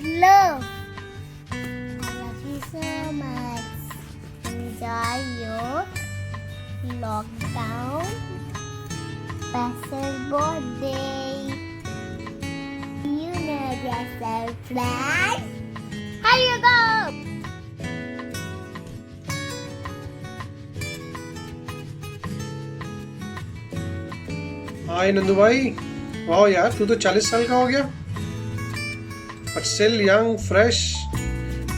love. I love you so much. Enjoy your lockdown. Special birthday. You know yourself, right? Here you go. हाय नंदू भाई, वाह यार, तू तो 40 साल का हो गया, but still young, fresh,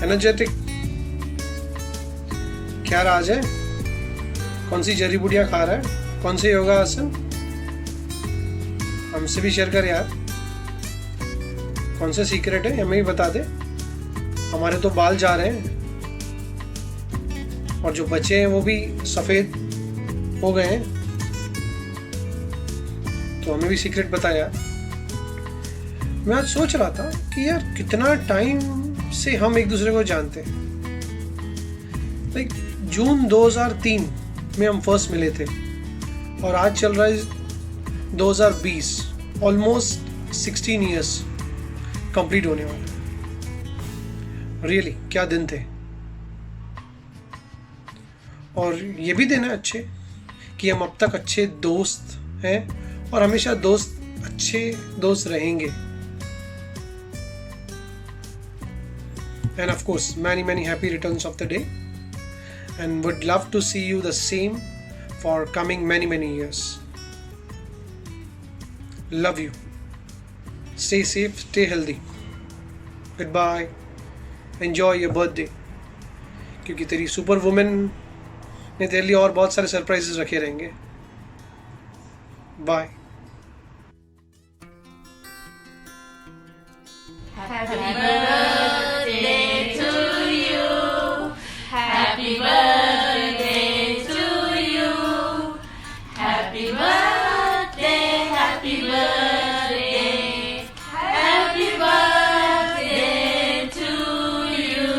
energetic. क्या राज है? कौन सी जड़ी बूटियां खा रहा है? कौन से योगा आसन? हमसे भी शेयर कर यार। कौन से सीक्रेट है, हमें भी बता दे। हमारे तो बाल जा रहे हैं और जो बचे हैं वो भी सफेद हो गए हैं, तो हमें भी सीक्रेट बता यार। मैं आज सोच रहा था कि यार कितना टाइम से हम एक दूसरे को जानते हैं। लाइक जून 2003 में हम फर्स्ट मिले थे और आज चल रहा है 2020, ऑलमोस्ट 16 ईयर्स कंप्लीट होने वाले। रियली क्या दिन थे। और ये भी दिन है अच्छे कि हम अब तक अच्छे दोस्त हैं और हमेशा अच्छे दोस्त रहेंगे। And of course, many happy returns of the day, and would love to see you the same for coming many years. Love you. Stay safe, stay healthy. Goodbye. Enjoy your birthday. क्योंकि तेरी super women ने तेरे लिए और बहुत सारे surprises रखे रहेंगे। Bye. Happy birthday to you. Happy birthday to you. Happy birthday, happy birthday. Happy birthday to you.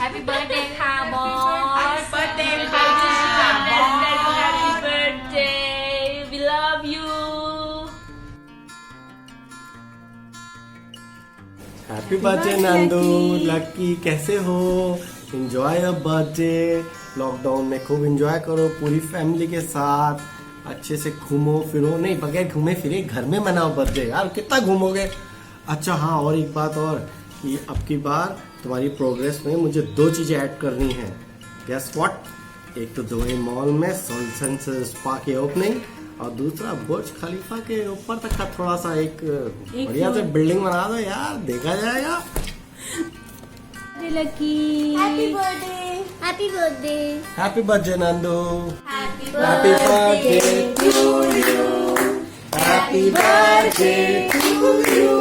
Happy birthday,ค่ะบอส Happy birthday ค่ะ Happy birthday we love you happy birthday Nandu, lucky कैसे हो? Enjoy your birthday. लॉकडाउन में खूब enjoy करो पूरी family के साथ, अच्छे से घूमो फिरो। नहीं, बगैर घूमे फिरे घर में मनाओ बर्थडे। यार कितना घूमोगे। अच्छा हाँ, और एक बात और कि अब की बार तुम्हारी प्रोग्रेस में मुझे 2 चीजें ऐड करनी है। Guess what? एक तो दुबई मॉल में सनसेट स्पा की ओपनिंग, और दूसरा बुर्ज खलीफा के ऊपर तक का थोड़ा सा एक बढ़िया से बिल्डिंग बना दो यार, देखा जाएगा। Lucky Happy birthday. Happy birthday. Happy birthday Nandu. Happy happy birthday to you. Happy birthday to you.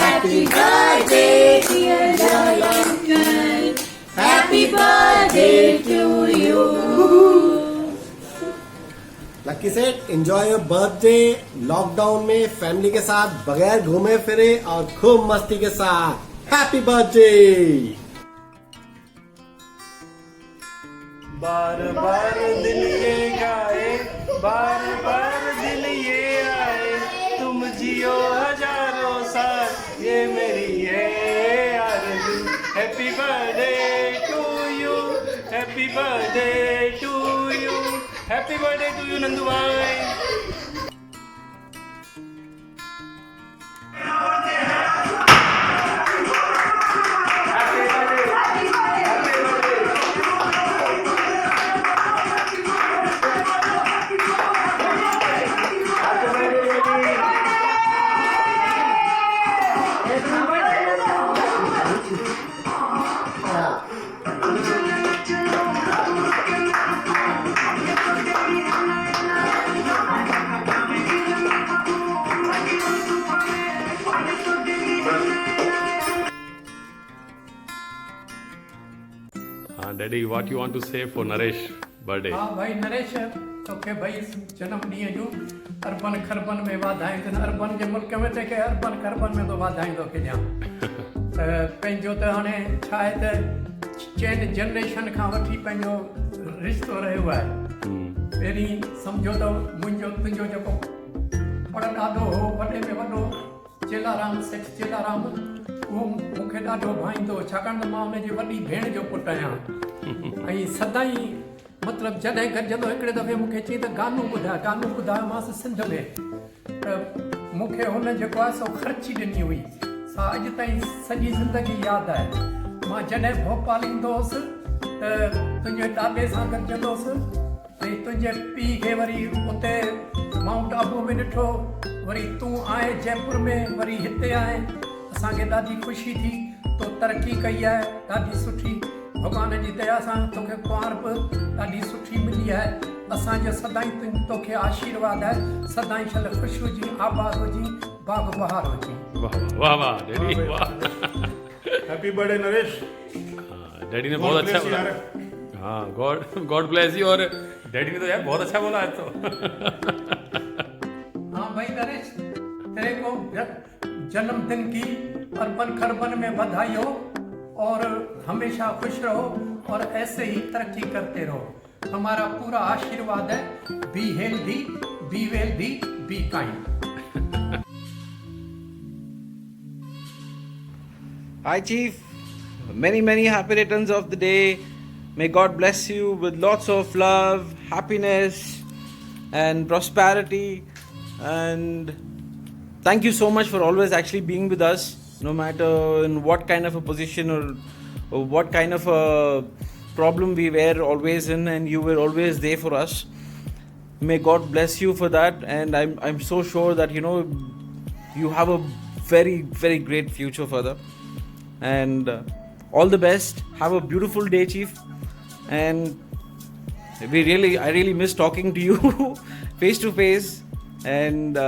Happy birthday dear Jayanti. Happy birthday to you. Lucky set, enjoy your birthday lockdown में फैमिली के साथ, बगैर घूमे फिरे और खूब मस्ती के साथ। Happy birthday. बार बार दिल ये गाए, बार बार दिल ये आए, तुम जियो हजारों साल, ये मेरी है आरज़ू। Happy birthday to you, happy birthday to you, happy birthday to you Nandu भाई। Daddy, what you want to say for Naresh birthday? हाँ भाई नरेश, तोखे भाई जन्म ॾींहं जूं अरबन खरबन में वाधायूं अथनि। अरबन जे मुल्क में तंहिंखे अरबन खरबन में तो वाधायूं थो कजां। त पंहिंजो त हाणे छा आहे त चइनि जनरेशन खां वठी पंहिंजो रिश्तो रहियो आहे। पहिरीं सम्झो त मुंहिंजो तुंहिंजो जेको पर ॾाढो हो, वॾे में वॾो चेलाराम सेठ चेलाराम उहो मूंखे ॾाढो भाईंदो छाकाणि त मां हुनजी वॾी भेण जो पुटु आहियां ऐं सदाई मतिलबु जॾहिं गॾिजंदो हिकिड़े दफ़े मूंखे चई त गानो ॿुधायोमांसि सिंध में त मूंखे हुन जेको आहे सो ख़र्ची ॾिनी हुई सा अॼु ताईं सॼी ज़िंदगी यादि आहे मां जॾहिं भोपाल ईंदो हुउसि त तुंहिंजे ॾाॾे सां गॾिजंदो हुउसि ऐं तुंहिंजे पीउ खे वरी उते माउंट आबू में ॾिठो वरी तूं आहे जयपुर में वरी हिते आहे असांखे ॾाढी ख़ुशी थी तो तरक़ी कई आहे ॾाढी सुठी भॻवान जी दया सां तोखे कुंवार बि ॾाढी सुठी मिली आहे असांजो सदाई तोखे आशीर्वाद आहे सदाई शल ख़ुशि हुजी आबाद हुजी बाग बहार हुजी वाह वाह वाह डैडी वाह हैप्पी बर्थडे नरेश। डैडी ने बहुत अच्छा बोला। हाँ गॉड ब्लेस यू। और डैडी ने तो यार बहुत अच्छा बोला आज तो। हाँ भाई नरेश तेरे को जन्मदिन की अर्बन खरबन में बधाई हो और हमेशा खुश रहो और ऐसे ही तरक्की करते रहो हमारा पूरा आशीर्वाद है be healthy be wealthy be kind. Hi Chief, many happy returns of the day. May God bless you with lots of love, happiness and prosperity, and thank you so much for always actually being with us, no matter in what kind of a position or what kind of a problem we were always in, and you were always there for us. May God bless you for that, and I'm so sure that you have a very great future further. And all the best. Have a beautiful day, Chief. And I really miss talking to you face to face. And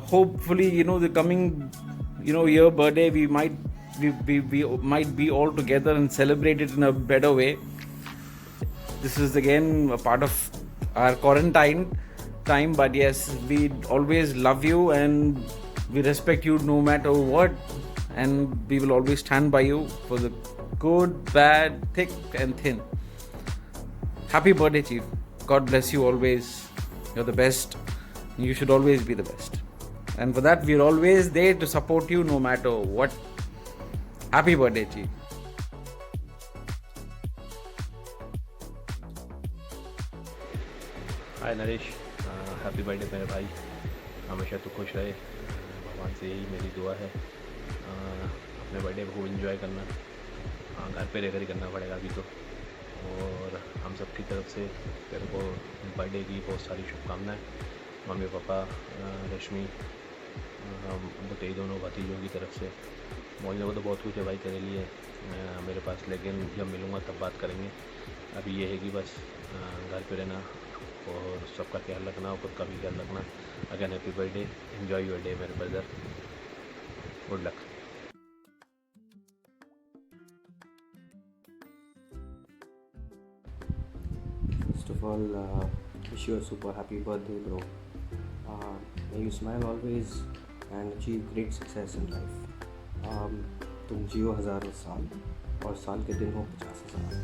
hopefully, the coming, year birthday, we might be all together and celebrate it in a better way. This is again a part of our quarantine time, but yes, we always love you and we respect you no matter what. And we will always stand by you for the good, bad, thick and thin. Happy birthday, Chief. God bless you always. You're the best. You should always be the best. And for that, we're always there to support you no matter what. Happy birthday, Chief. Hi Naresh, happy birthday मेरे भाई। हमेशा तू खुश रहे, भगवान से यही मेरी दुआ है। अपने बर्थडे को एंजॉय करना, घर पे रहकर ही करना पड़ेगा अभी तो। और हम सब की तरफ से तेरे को बर्थडे की बहुत सारी शुभकामनाएं। मम्मी पापा, रश्मि, तेरी दोनों भतीजों की तरफ से। मोहल्ले को तो बहुत कुछ है भाई तेरे लिए मेरे पास, लेकिन जब मिलूँगा तब बात करेंगे। अभी ये है कि बस घर पे रहना और सबका ख्याल रखना और खुद का भी ख्याल रखना। Again happy birthday, enjoy your day मेरे brother, good luck. First of all, wish you a super happy birthday, bro. May you smile always and achieve great success in life. तुम जियो हज़ारों साल और साल के दिन हो 50,000।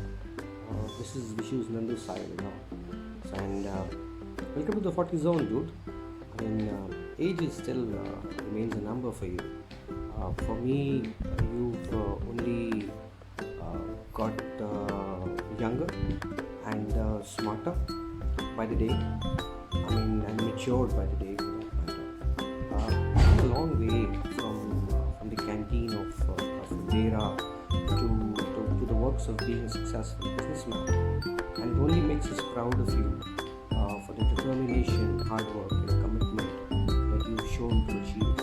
This is Vishu's Nandu Sai now. And welcome to the 40 zone, dude. I mean, age is still remains a number for you. For me, you've only got younger and smarter by the day. I mean, and matured by the day, for that matter. Come a long way from the canteen of Dera to the works of being a successful businessman. And it only makes us proud of you for the determination, hard work and commitment that you've shown to achieve it.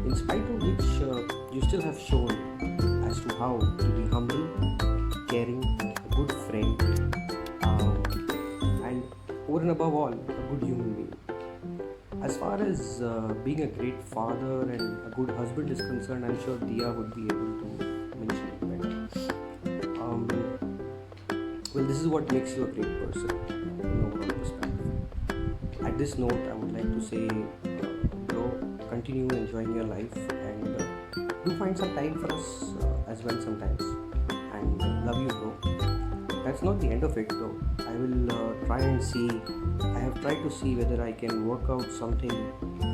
In spite of which you still have shown as to how to be humble, caring, a good friend, and over and above all, a good human being. As far as being a great father and a good husband is concerned, I'm sure Dia would be able to mention it better. Well, this is what makes you a great person in overall perspective. At this note, I would like to say, bro, continue enjoying your life and do find some time for us as well sometimes. And love you, bro. That's not the end of it, though. I will try and see. I have tried to see whether I can work out something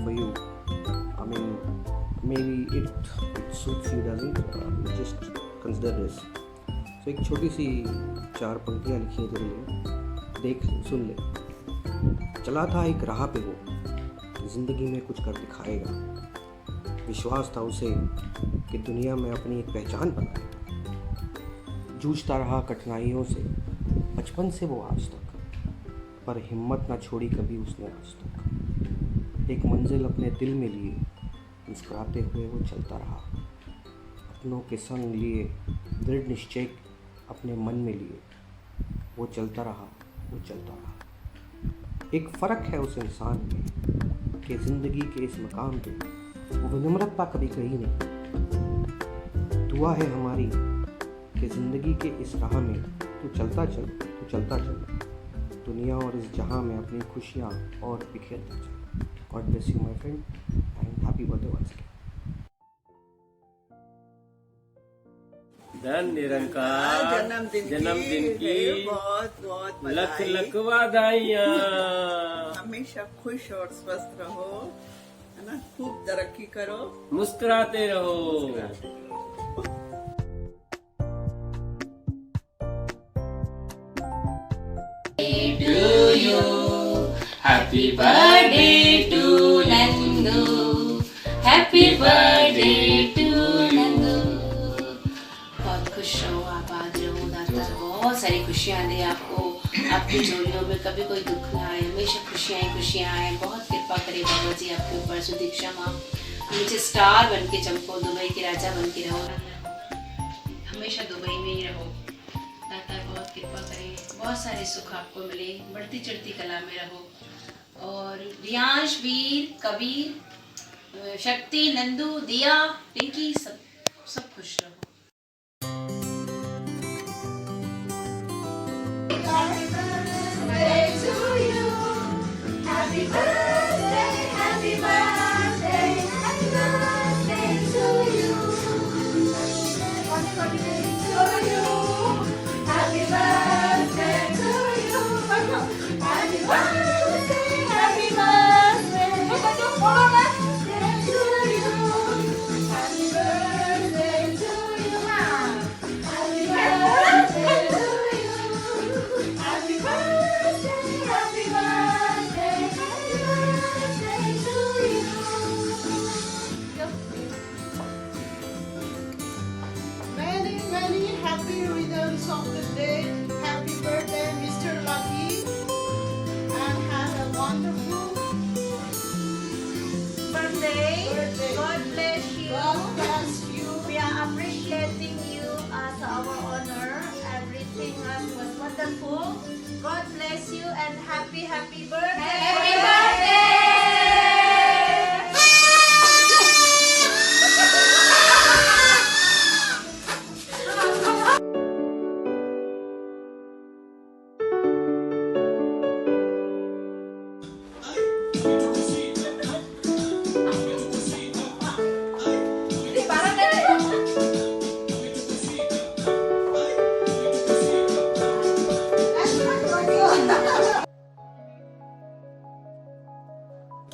for you. I mean, maybe it suits you, doesn't? Just consider this. So एक छोटी सी 4 पंक्तियाँ लिखी हैं तेरे लिए, देख सुन ले। चला था एक राह पे वो, जिंदगी में कुछ कर दिखाएगा। विश्वास था उसे कि दुनिया में अपनी एक पहचान बनाएगा। जूझता रहा कठिनाइयों से बचपन से वो आज तक, पर हिम्मत ना छोड़ी कभी उसने आज तक। एक मंजिल अपने दिल में लिए मुस्कुराते हुए वो चलता रहा। अपनों के संग लिए दृढ़ निश्चय अपने मन में लिए वो चलता रहा, वो चलता रहा। एक फ़र्क है उस इंसान में कि ज़िंदगी के इस मकाम पे वो विनम्रता कभी कही नहीं। दुआ है हमारी कि ज़िंदगी के इस राह में तू चलता चल, तू चलता चल। दुनिया और इस जहां में अपनी खुशियां और बिखेरता चल। God bless you my friend and happy birthday once again. धन निरंकार जन्मदिन की बहुत लख लख वादाइयाँ। हमेशा खुश और स्वस्थ रहो, है ना, खूब तरक्की करो, मुस्कुराते रहो। To you, happy birthday to Nandu, happy birthday to Nandu। बहुत खुश रहो आप, आज रहो, दाता बहुत सारी खुशियाँ दे आपको, आपकी झोलियों में कभी कोई दुख ना आए, हमेशा खुशियाँ ही खुशियाँ आए। बहुत कृपा करे बाबा जी आपके ऊपर। सुदीक्षा माँ नीचे स्टार बन के चमको, दुबई के राजा बन के रहो, हमेशा दुबई में ही रहो। दाता बहुत कृपा करे, बहुत सारे सुख आपको मिले, बढ़ती चढ़ती कला में रहो। और रियांश, वीर, कबीर, शक्ति, नंदू, दिया, पिंकी, सब खुश रहो। God bless you and happy birthday. Happy birthday.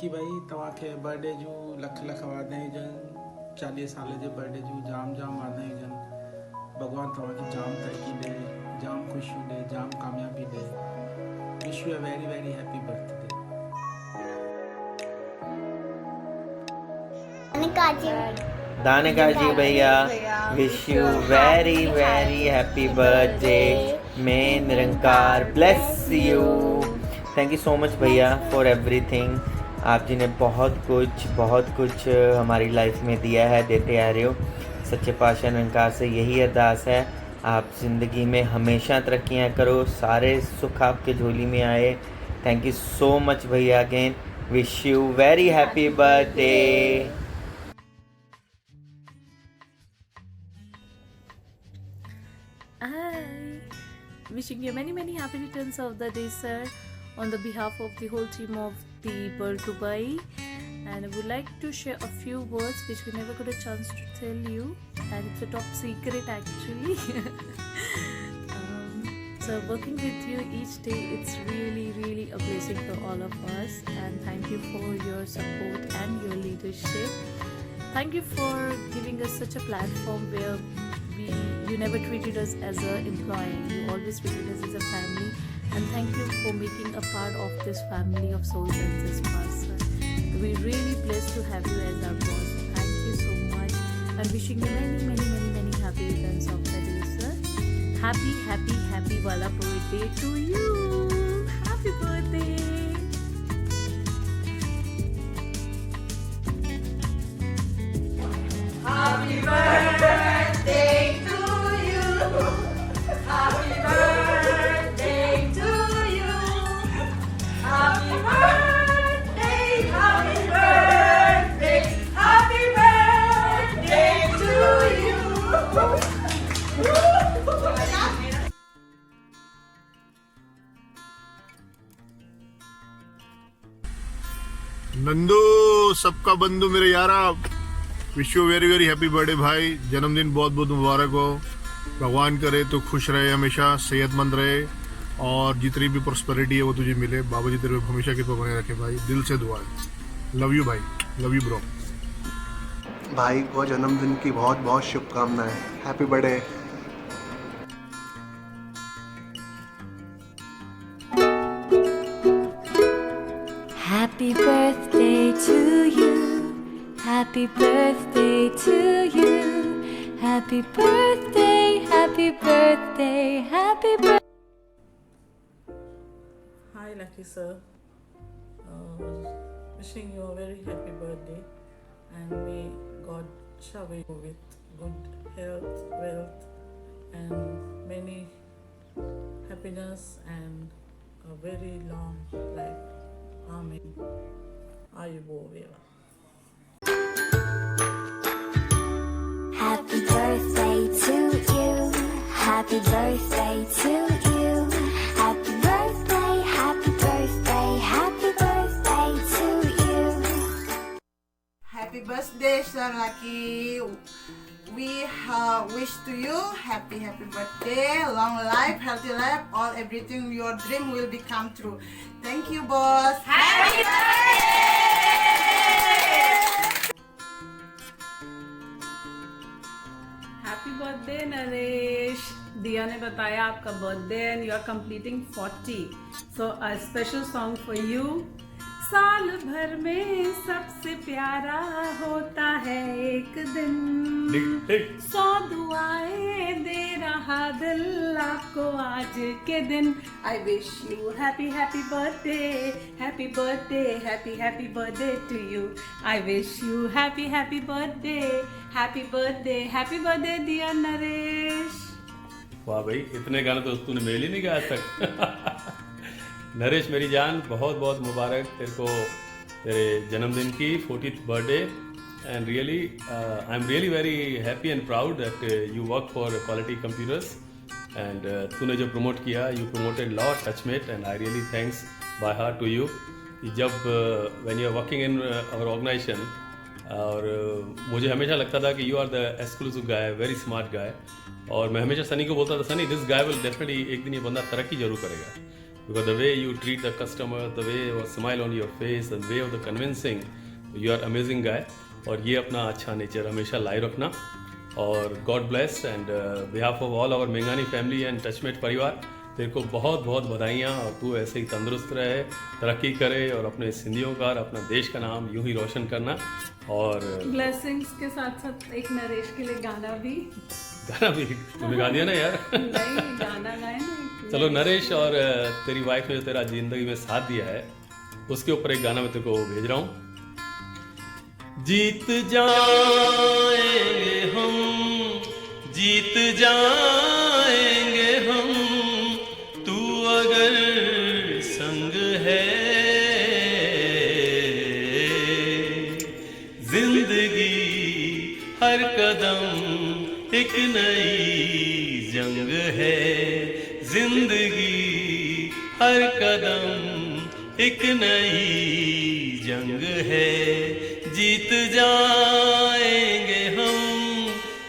कि भाई तव्हांखे बर्थडे जूं लख लख वाधायूं हुजनि, 40 साल जे बर्थडे जूं जाम जाम वाधायूं हुजनि। भॻवानु तव्हांखे जाम तरक़ी ॾे, जाम ख़ुशियूं ॾे, जाम कामयाबी ॾे। Wish you a very very happy birthday. Danika ji भैया, wish you very very happy birthday. May Nirankar bless you. Thank you so much भैया फॉर एवरीथिंग। आप जी ने बहुत कुछ हमारी लाइफ में दिया है, देते आ रहे हो। सच्चे पातशाह निरंकार से यही अरदास है, आप ज़िंदगी में हमेशा तरक्कियाँ करो, सारे सुख आपके झोली में आए। थैंक यू सो मच भैया again. Wish you very happy birthday. Hi, wishing you many happy returns of the day, sir, on the behalf of the whole team of the Bird Dubai, and I would like to share a few words which we never got a chance to tell you, and it's a top secret actually. So working with you each day, it's really a blessing for all of us, and thank you for your support and your leadership. Thank you for giving us such a platform where you never treated us as an employee. You always treated us as a family. And thank you for making a part of this family of Soul Senses Master. We're really blessed to have you as our boss. Thank you so much. And wishing you many, many, many, many happy returns of the day, sir. Happy, happy, happy wala birthday to you. Happy birthday. Happy birthday to you. Happy birthday to you. Happy birthday, happy birthday, happy birthday to you. Nandu सबका बंधु मेरे यारा, wish you very very happy birthday भाई। जन्मदिन बहुत बहुत मुबारक हो। भगवान करे तो खुश रहे, हमेशा सेहतमंद रहे और जितनी भी प्रॉस्पेरिटी है वो तुझे मिले। बाबा जी तेरे पे हमेशा कृपा बने रखे भाई, दिल से दुआ है। लव यू भाई, लव यू ब्रो। भाई को जन्मदिन की बहुत बहुत शुभकामनाएं। Happy birthday. Happy birthday to you. Happy birthday to you. Happy birthday, happy birthday, happy birthday. Hi Lucky sir, wishing you a very happy birthday and may God shower you with good health, wealth and many happiness and a very long life. Amen. Ayubovela. Happy birthday to you. Happy birthday to you. Happy birthday, happy birthday, happy birthday to you. Happy birthday, Sir Lucky. We wish to you happy birthday, long life, healthy life, all everything your dream will become true. Thank you, boss. Happy happy birthday Naresh. Diya ने बताया आपका birthday and you are completing 40, so a special song for you. साल भर में सबसे प्यारा होता है एक दिन, 100 दुआएं दे रहा दिल आपको आज के दिन। I wish you happy happy birthday, happy birthday, happy happy birthday to you. I wish you happy happy birthday, happy birthday, happy birthday dear Naresh. वाह भाई, इतने गाने तो तूने मेरे लिए नहीं गाया आज तक। नरेश मेरी जान, बहुत बहुत मुबारक तेरे को तेरे जन्मदिन की 40th birthday. And really I am really very happy and proud that you work for quality computers and तूने जो प्रमोट किया, you promoted lot Touchmate and I really thanks by heart to you. जब when you are working in our organization और मुझे हमेशा लगता था कि you are the exclusive guy, very smart guy. और मैं हमेशा सनी को बोलता था, Sunny this guy will definitely एक दिन ये बंदा तरक्की जरूर करेगा, because the way you treat the customer, the way your smile on your face, the way of the convincing, you are amazing guy। और ये अपना अच्छा नेचर हमेशा लाइव रखना। और God bless and behalf of all our Mengani family and Touchmate परिवार, तेरे को बहुत बहुत बधाइयाँ और तू ऐसे ही तंदुरुस्त रहे, तरक्की करे और अपने सिंधियों का, अपना देश का नाम यूं ही रोशन करना। और ब्लेसिंग्स के साथ साथ एक नरेश के लिए गाना भी तूने गा दिया ना यार। नहीं, गाना गाए ना। चलो नरेश और तेरी वाइफ ने जो तेरा जिंदगी में साथ दिया है उसके ऊपर एक गाना मैं तेरे को भेज रहा हूँ। जीत जाएंगे हम, जीत जाएंगे हम, तू अगर संग है। जिंदगी हर कदम एक नई जंग है, जिंदगी हर कदम एक नई जंग है। जीत जाएंगे हम,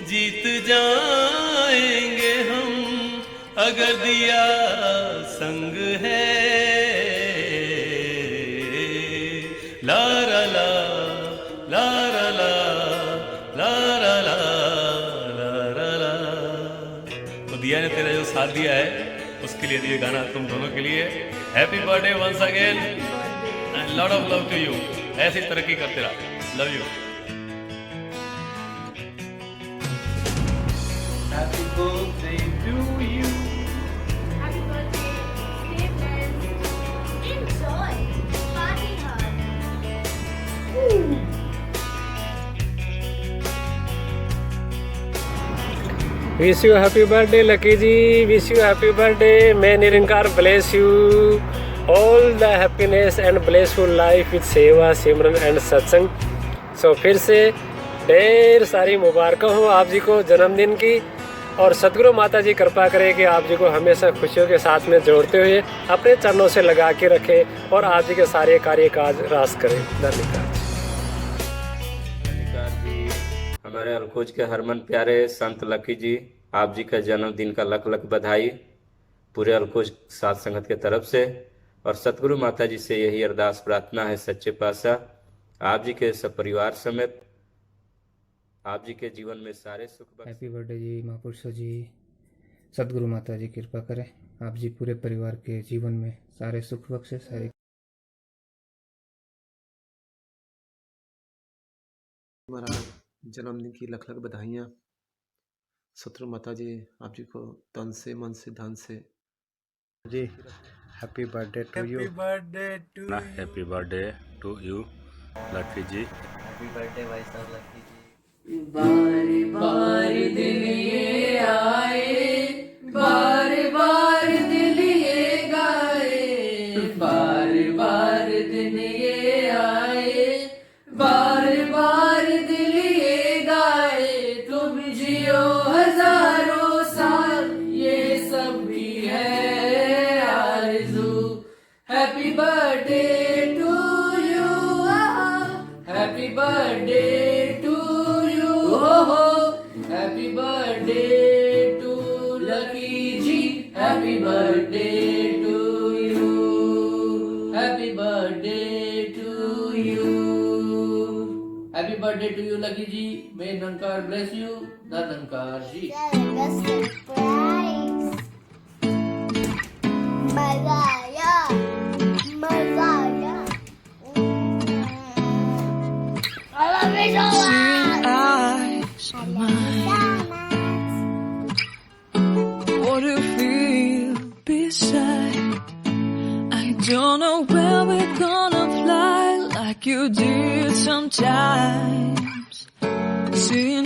जीत जाएंगे हम, अगर दिया संग है। ला ला ला ला ला ला साथ दिया है उसके लिए ये गाना तुम दोनों के लिए। Happy birthday once again and lot of love to you. ऐसी तरक्की करते रहो। Love you. Happy birthday to you. Happy birthday. Stay blessed. Enjoy. Party hard. Wish you happy birthday Lucky ji. Wish you happy birthday. मैं Nirankar bless you all the happiness and blessful life with सेवा सिमरन and सत्संग। सो फिर से ढेर सारी मुबारक हो आप जी को जन्मदिन की, और सदगुरु माता जी कृपा करें कि आप जी को हमेशा खुशियों के साथ में जोड़ते हुए अपने चरणों से लगा के रखें और आप जी के सारे कार्य काज रास करें। धन्यवाद। हमारे अलखोज के हरमन प्यारे संत लकी जी, आप जी का जन्मदिन का लख लख बधाई पूरे अलखोज साथ संगत के तरफ से। और सतगुरु माता जी से यही अरदास प्रार्थना है सच्चे पातशाह आप जी के सब परिवार समेत आप जी के जीवन में सारे सुख बख्शे। हैप्पी बर्थडे जी महापुरुषों जी। सतगुरु माता जी कृपा करें आप जी पूरे परिवार के जीवन में सारे सुख बख्शे। सारे हमारा जन्मदिन की लख लख बधाइयाँ। सतगुरु माता जी आप जी को तन से मन से धन से जी happy birthday to you. Happy birthday to you Lucky ji. Happy birthday भाई साहब लकी जी। बारी बारी दिन ये आए, बार बार दिल ये गाए, बार बार दिन ये आए, बार बार दिल ये गाए, तुम जियो हजारों साल ये सब भी है आरज़ू। Happy birthday to you, happy birthday to you, happy birthday to Lucky ji, happy birthday to you, happy birthday to you, happy birthday to you Lucky ji. May Nirankar bless you. Nirankar ji. What do you feel beside? I don't know where we're gonna fly like you did sometimes. See